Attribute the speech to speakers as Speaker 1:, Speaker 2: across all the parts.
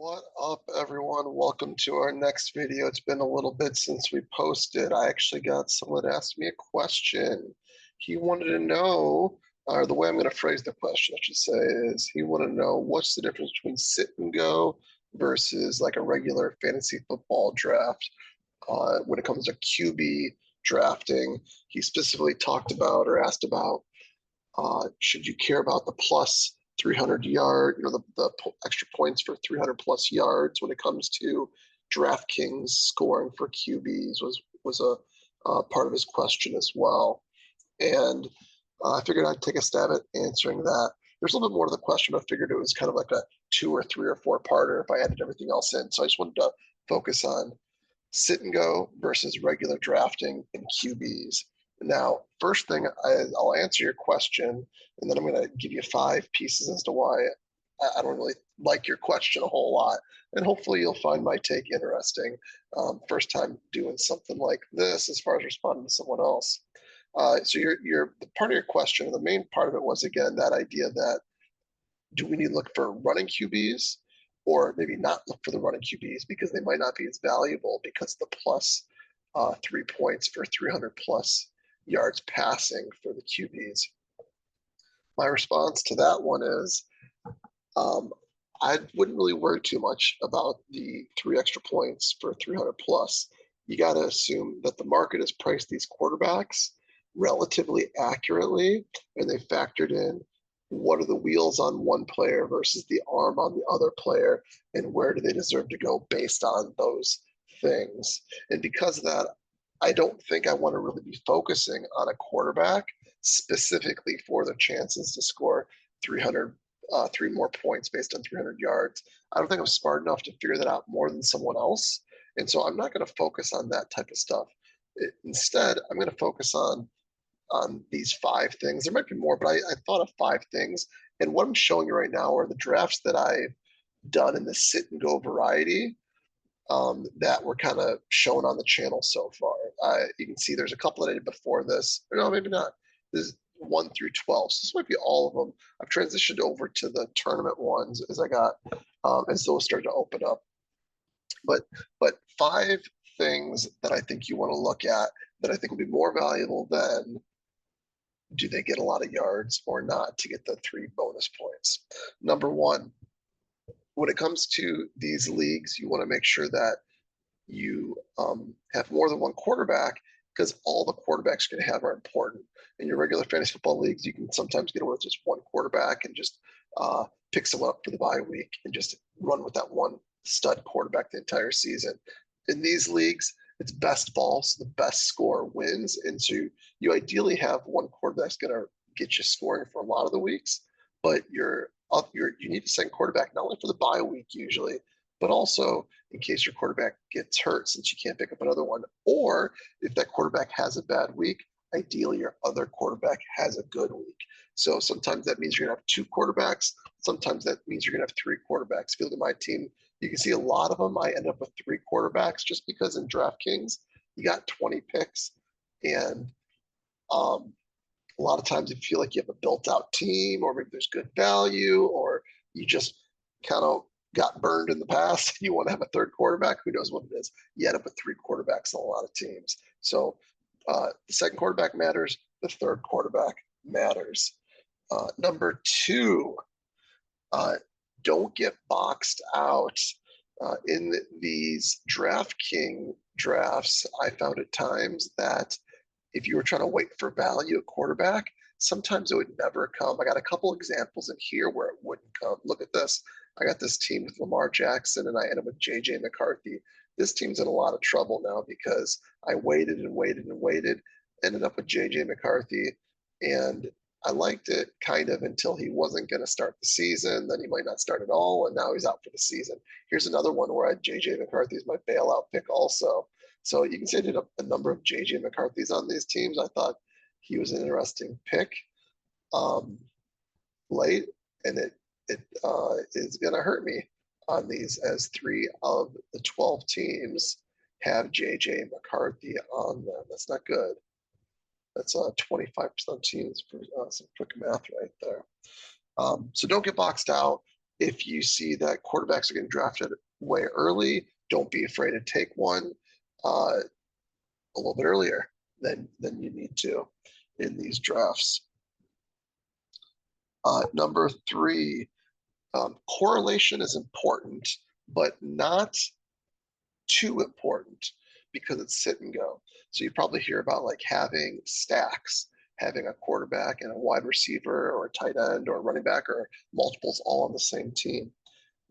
Speaker 1: What up, everyone? Welcome to our next video. It's been a little bit since we posted. I actually got someone that asked me a question. He wanted to know, or the way I'm going to phrase the question, I should say, is he wanted to know what's the difference between sit and go versus like a regular fantasy football draft when it comes to QB drafting. He specifically talked about or asked about should you care about the plus 300 yard, the extra points for 300 plus yards when it comes to DraftKings scoring for QBs was a part of his question as well. And I figured I'd take a stab at answering that. There's a little bit more to the question, but I figured it was kind of like a 2 or 3 or 4 parter if I added everything else in. So I just wanted to focus on sit and go versus regular drafting in QBs. Now, first thing, I'll answer your question, and then I'm going to give you 5 pieces as to why I don't really like your question a whole lot. And hopefully you'll find my take interesting. First time doing something like this as far as responding to someone else. So the part of your question, the main part of it was, again, that idea that do we need to look for running QBs or maybe not look for the running QBs because they might not be as valuable because the plus 3 points for 300 plus yards passing for the QBs. My response to that one is I wouldn't really worry too much about the 3 extra points for 300 plus. You got to assume that the market has priced these quarterbacks relatively accurately, and they factored in what are the wheels on one player versus the arm on the other player, and where do they deserve to go based on those things. And because of that, I don't think I want to really be focusing on a quarterback specifically for the chances to score 300 3 more points based on 300 yards. I don't think I'm smart enough to figure that out more than someone else. And so I'm not going to focus on that type of stuff. Instead, I'm going to focus on these 5 things. There might be more, but I thought of 5 things. And what I'm showing you right now are the drafts that I've done in the sit and go variety that were kind of shown on the channel so far. You can see there's a couple that I did before this. Or no, maybe not. This is 1 through 12. So this might be all of them. I've transitioned over to the tournament ones as I got as those started to open up. But 5 things that I think you want to look at that I think will be more valuable than do they get a lot of yards or not to get the 3 bonus points. Number 1, when it comes to these leagues, you want to make sure that you have more than one quarterback because all the quarterbacks you're going to have are important. In your regular fantasy football leagues, you can sometimes get away with just one quarterback and just pick someone up for the bye week and just run with that one stud quarterback the entire season. In these leagues, it's best ball, so the best score wins. And so you ideally have one quarterback that's going to get you scoring for a lot of the weeks, but you need a second quarterback not only for the bye week usually, but also in case your quarterback gets hurt since you can't pick up another one. Or if that quarterback has a bad week, ideally your other quarterback has a good week. So sometimes that means you're going to have 2 quarterbacks. Sometimes that means you're going to have 3 quarterbacks. If you look at my team, you can see a lot of them. I end up with 3 quarterbacks just because in DraftKings, you got 20 picks. And a lot of times you feel like you have a built out team, or maybe there's good value, or you just kind of got burned in the past. You want to have a 3rd quarterback. Who knows what it is? You end up with 3 quarterbacks on a lot of teams. So the second quarterback matters. The 3rd quarterback matters. Number 2, don't get boxed out. In these DraftKings drafts, I found at times that if you were trying to wait for value at quarterback, sometimes it would never come. I got a couple examples in here where it wouldn't come. Look at this. I got this team with Lamar Jackson, and I ended up with JJ McCarthy. This team's in a lot of trouble now because I waited and waited and waited, ended up with JJ McCarthy, and I liked it kind of until he wasn't going to start the season. Then he might not start at all, and now he's out for the season. Here's another one where I had JJ McCarthy as my bailout pick also. So you can see I did a number of JJ McCarthy's on these teams. I thought he was an interesting pick late, and it is going to hurt me on these as 3 of the 12 teams have JJ McCarthy on them. That's not good. That's 25% teams for some quick math right there. So don't get boxed out. If you see that quarterbacks are getting drafted way early, don't be afraid to take one a little bit earlier than you need to in these drafts. Number 3, correlation is important, but not too important because it's sit and go. So you probably hear about like having stacks, having a quarterback and a wide receiver or a tight end or a running back or multiples all on the same team.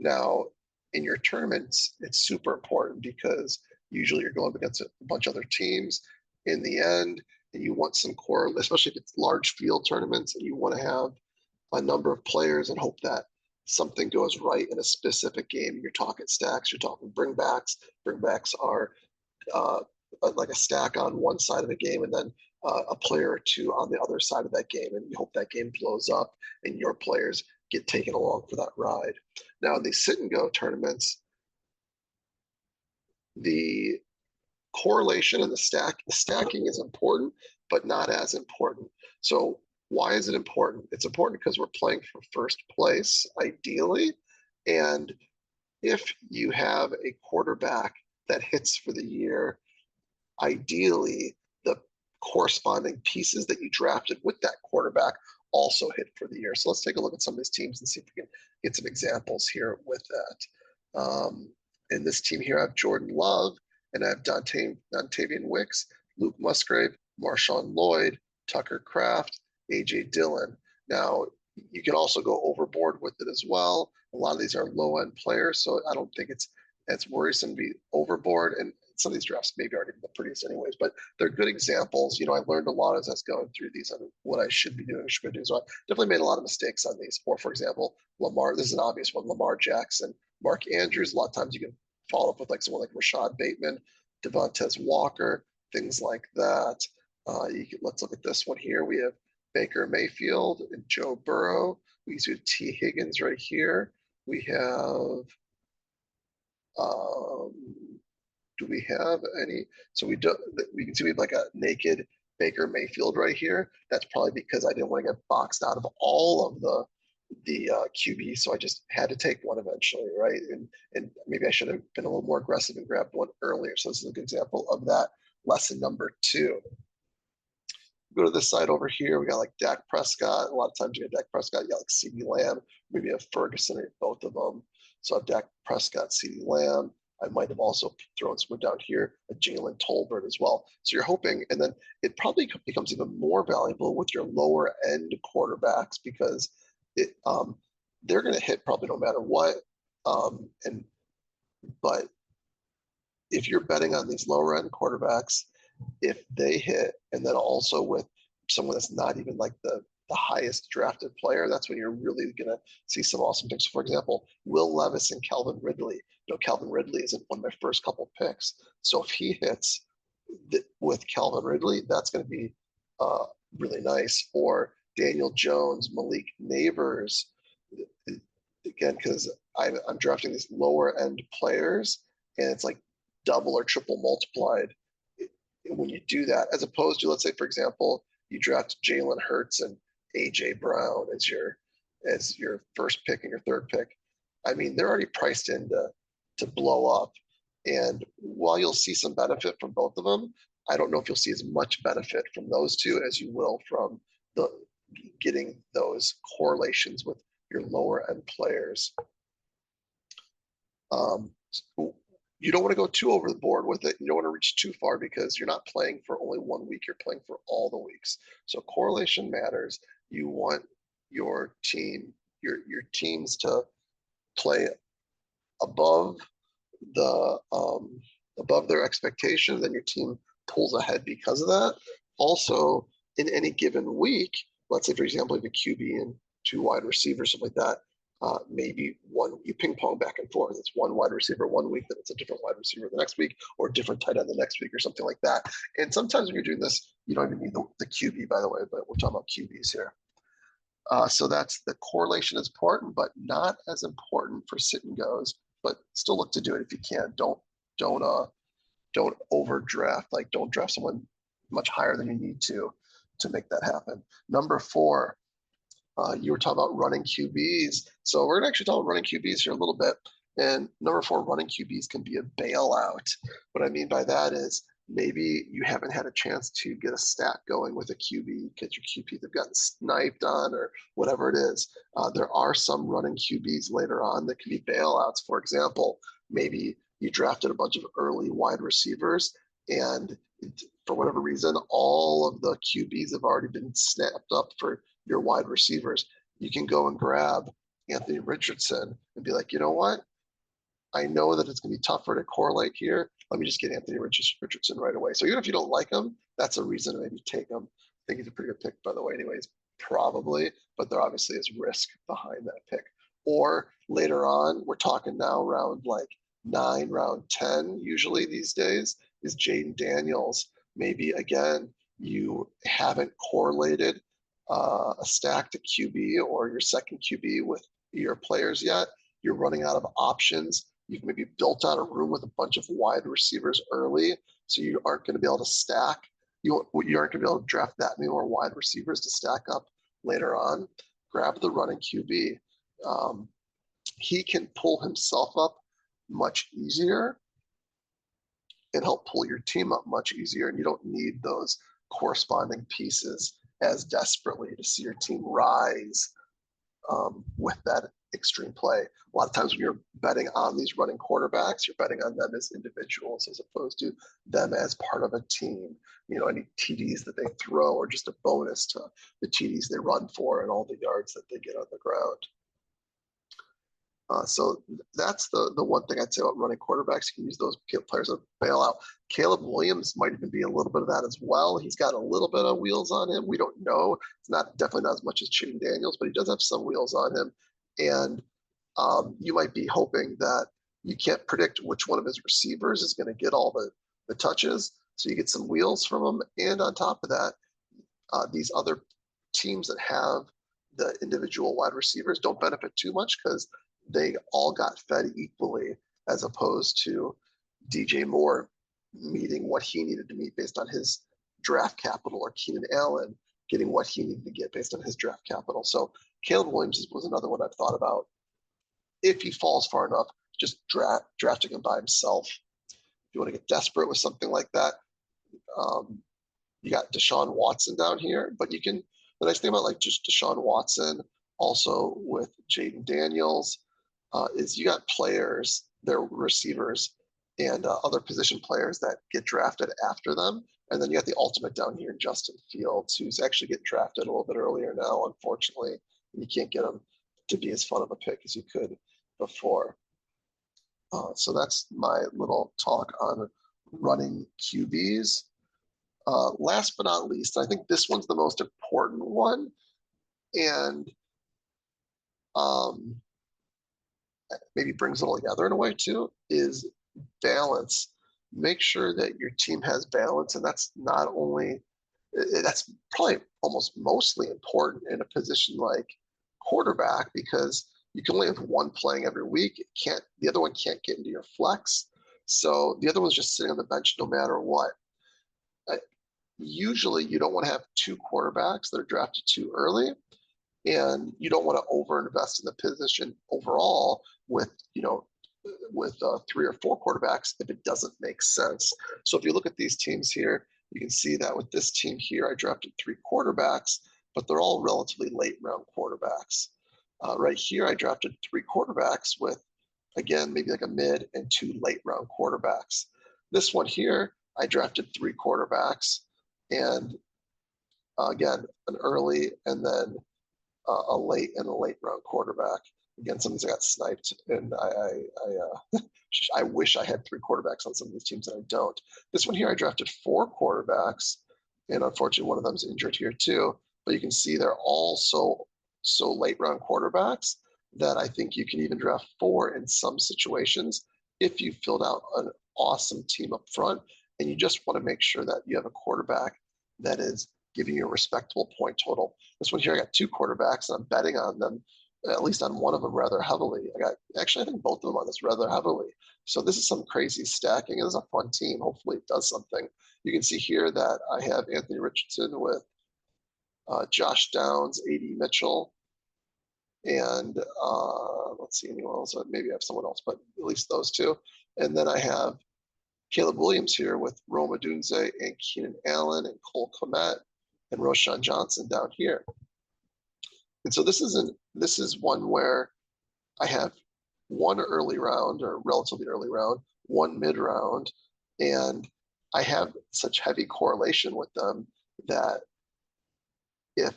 Speaker 1: Now, in your tournaments, it's super important because usually you're going up against a bunch of other teams in the end, and you want some core, especially if it's large field tournaments, and you want to have a number of players and hope that something goes right in a specific game. You're talking stacks, you're talking bringbacks. Bringbacks are like a stack on one side of the game and then a player or two on the other side of that game. And you hope that game blows up and your players get taken along for that ride. Now, in these sit and go tournaments, the correlation and the stacking is important, but not as important. So why is it important? It's important because we're playing for first place, ideally. And if you have a quarterback that hits for the year, ideally the corresponding pieces that you drafted with that quarterback also hit for the year. So let's take a look at some of these teams and see if we can get some examples here with that. In this team here, I have Jordan Love, and I have Dontavian Wicks, Luke Musgrave, Marshawn Lloyd, Tucker Kraft, AJ Dillon. Now, you can also go overboard with it as well. A lot of these are low-end players, so I don't think it's worrisome to be overboard. And some of these drafts maybe aren't even the prettiest anyways, but they're good examples. You know, I learned a lot as I was going through these on what I should be doing, should be doing. So I definitely made a lot of mistakes on these. Or for example, Lamar, this is an obvious one, Lamar Jackson, Mark Andrews. A lot of times you can follow up with like someone like Rashad Bateman, Devontae Walker, things like that. Let's look at this one here. We have Baker Mayfield and Joe Burrow. We do T. Higgins right here. We have, do we have any? So we can see we have like a naked Baker Mayfield right here. That's probably because I didn't want to get boxed out of all of the QB, so I just had to take one eventually, right? And maybe I should have been a little more aggressive and grabbed one earlier. So this is a good example of that. Lesson number 2. Go to this side over here. We got like Dak Prescott. A lot of times you get Dak Prescott. You got like CeeDee Lamb. Maybe have Ferguson or both of them. So I have Dak Prescott, CeeDee Lamb. I might have also thrown someone down here, a Jalen Tolbert as well. So you're hoping, and then it probably becomes even more valuable with your lower end quarterbacks because they're going to hit probably no matter what. But if you're betting on these lower end quarterbacks, if they hit, and then also with someone that's not even like the highest drafted player, that's when you're really going to see some awesome picks. For example, Will Levis and Calvin Ridley. You know, Calvin Ridley isn't one of my first couple picks. So if he hits with Calvin Ridley, that's going to be really nice. Or Daniel Jones, Malik Nabers, again, because I'm drafting these lower end players, and it's like double or triple multiplied when you do that, as opposed to, let's say, for example, you draft Jalen Hurts and AJ Brown as your first pick and your third pick. I mean, they're already priced in to blow up. And while you'll see some benefit from both of them, I don't know if you'll see as much benefit from those two as you will from getting those correlations with your lower end players. You don't want to go too over the board with it. You don't want to reach too far because you're not playing for only 1 week. You're playing for all the weeks. So correlation matters. You want your teams to play above their expectation. Then your team pulls ahead because of that. Also, in any given week, let's say, for example, you have a QB and 2 wide receivers, something like that. Maybe you ping pong back and forth. It's 1 wide receiver 1 week, then it's a different wide receiver the next week, or a different tight end the next week, or something like that. And sometimes when you're doing this, you don't even need the QB, by the way, but we're talking about QBs here. So that's the correlation is important, but not as important for sit and goes. But still look to do it if you can. Don't overdraft. Like, don't draft someone much higher than you need to make that happen. Number 4. You were talking about running QBs. So we're gonna actually talk about running QBs here a little bit. And number 4, running QBs can be a bailout. What I mean by that is maybe you haven't had a chance to get a stack going with a QB because your QBs have gotten sniped on or whatever it is. There are some running QBs later on that can be bailouts. For example, maybe you drafted a bunch of early wide receivers and for whatever reason, all of the QBs have already been snapped up for your wide receivers. You can go and grab Anthony Richardson and be like, you know what? I know that it's going to be tougher to correlate here. Let me just get Anthony Richardson right away. So even if you don't like him, that's a reason to maybe take him. I think he's a pretty good pick, by the way, anyways, probably, but there obviously is risk behind that pick. Or later on, we're talking now around like 9, round 10, usually these days, is Jayden Daniels. Maybe again, you haven't correlated a stack to QB or your second QB with your players yet. You're running out of options. You've maybe built out a room with a bunch of wide receivers early, so you aren't going to be able to stack. You aren't going to be able to draft that many more wide receivers to stack up later on. Grab the running QB. He can pull himself up much easier and help pull your team up much easier, and you don't need those corresponding pieces as desperately to see your team rise with that extreme play. A lot of times when you're betting on these running quarterbacks, you're betting on them as individuals as opposed to them as part of a team. You know, any TDs that they throw are just a bonus to the TDs they run for and all the yards that they get on the ground. So that's the one thing I'd say about running quarterbacks. You can use those players as a bailout. Caleb Williams might even be a little bit of that as well. He's got a little bit of wheels on him. We don't know. It's definitely not as much as Jayden Daniels, but he does have some wheels on him. And you might be hoping that you can't predict which one of his receivers is going to get all the touches. So you get some wheels from him. And on top of that, these other teams that have the individual wide receivers don't benefit too much because they all got fed equally, as opposed to DJ Moore meeting what he needed to meet based on his draft capital, or Keenan Allen getting what he needed to get based on his draft capital. So Caleb Williams was another one I've thought about. If he falls far enough, just drafting him by himself. If you want to get desperate with something like that, you got Deshaun Watson down here, but you can, the nice thing about like just Deshaun Watson, also with Jayden Daniels, is you got players, they're receivers and other position players that get drafted after them. And then you got the ultimate down here, Justin Fields, who's actually getting drafted a little bit earlier now, unfortunately. You can't get him to be as fun of a pick as you could before. So that's my little talk on running QBs. Last but not least, I think this one's the most important one. And maybe brings it all together in a way too, is balance. Make sure that your team has balance, and that's not only, that's probably almost mostly important in a position like quarterback, because you can only have one playing every week. The other one can't get into your flex. So the other one's just sitting on the bench no matter what. Usually you don't want to have two quarterbacks that are drafted too early, and you don't want to overinvest in the position overall with 3 or 4 quarterbacks if it doesn't make sense. So if you look at these teams here, you can see that with this team here, I drafted 3 quarterbacks, but they're all relatively late round quarterbacks. Right here, I drafted 3 quarterbacks with, again, maybe like a mid and 2 late round quarterbacks. This one here, I drafted 3 quarterbacks and again, an early and then a late and a late round quarterback. Again, some of these I got sniped, and I wish I had 3 quarterbacks on some of these teams, and I don't. This one here, I drafted 4 quarterbacks, and unfortunately, one of them is injured here too. But you can see they're all so late round quarterbacks that I think you can even draft 4 in some situations if you filled out an awesome team up front, and you just want to make sure that you have a quarterback that is giving you a respectable point total. This one here, I got 2 quarterbacks, and I'm betting on them, at least on one of them rather heavily. I think both of them on this rather heavily. So this is some crazy stacking. It is a fun team. Hopefully it does something. You can see here that I have Anthony Richardson with Josh Downs, A.D. Mitchell, And let's see, anyone else? Maybe I have someone else, but at least those two. And then I have Caleb Williams here with Rome Odunze and Keenan Allen and Cole Kmet and Roshan Johnson down here. And so this is one where I have one early round or relatively early round, one mid round, and I have such heavy correlation with them that if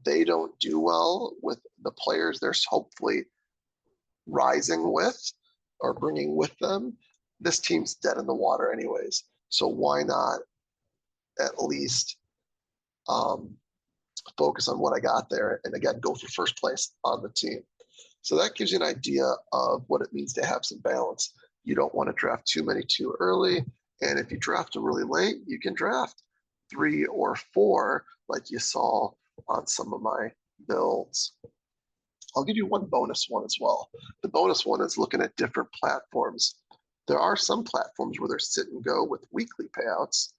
Speaker 1: they don't do well with the players they're hopefully rising with or bringing with them, this team's dead in the water anyways. So why not at least focus on what I got there and again go for first place on the team. So that gives you an idea of what it means to have some balance. You don't want to draft too many too early. And if you draft them really late, you can draft 3 or 4 like you saw on some of my builds. I'll give you one bonus one as well. The bonus one is looking at different platforms. There are some platforms where there's sit and go with weekly payouts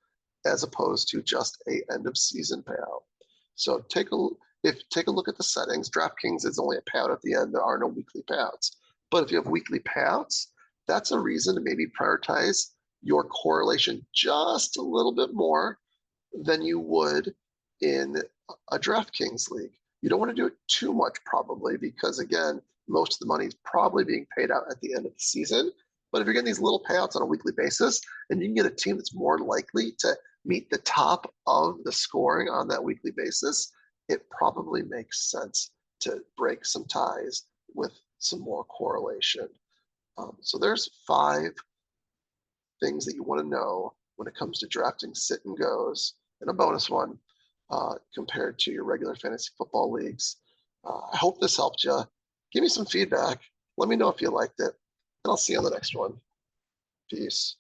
Speaker 1: as opposed to just a end of season payout. So take a look at the settings. DraftKings is only a payout at the end. There are no weekly payouts. But if you have weekly payouts, that's a reason to maybe prioritize your correlation just a little bit more than you would in a DraftKings league. You don't want to do it too much probably because again, most of the money is probably being paid out at the end of the season. But if you're getting these little payouts on a weekly basis, and you can get a team that's more likely to meet the top of the scoring on that weekly basis, it probably makes sense to break some ties with some more correlation. So there's 5 things that you want to know when it comes to drafting sit and goes, and a bonus one compared to your regular fantasy football leagues. I hope this helped you. Give me some feedback. Let me know if you liked it, and I'll see you on the next one. Peace.